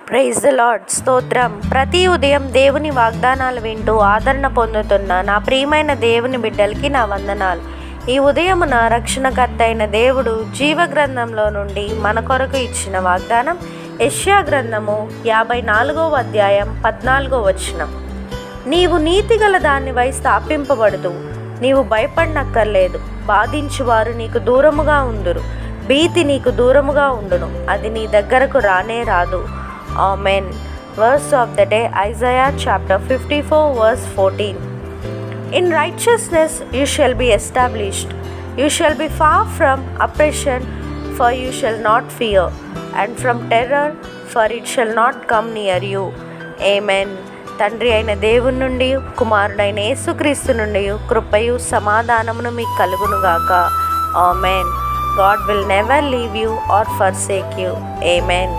Praise the lord. స్తోత్రం. ప్రతి ఉదయం దేవుని వాగ్దానాలు వింటూ ఆదరణ పొందుతున్న నా ప్రియమైన దేవుని బిడ్డలకి నా వందనాలు. ఈ ఉదయమున రక్షణకర్త అయిన దేవుడు జీవ గ్రంథంలో నుండి మన కొరకు ఇచ్చిన వాగ్దానం యెషయా గ్రంథము 54వ అధ్యాయం 14వ వచనం. నీవు నీతిగల దానివై స్థాపింపబడదు, నీవు భయపడనక్కర్లేదు. బాధించువారు నీకు దూరముగా ఉందురు, భీతి నీకు దూరముగా ఉండును, అది నీ దగ్గరకు రానే రాదు. Amen. Verse of the day, Isaiah chapter 54 verse 14. In righteousness you shall be established. You shall be far from oppression, for you shall not fear, and from terror, for it shall not come near you. Amen. తండ్రి అయిన దేవుని నుండి కుమారుడైన యేసుక్రీస్తు నుండి కృపయు సమాధానమును మీకు కలుగునుగాక. Amen. God will never leave you or forsake you. Amen.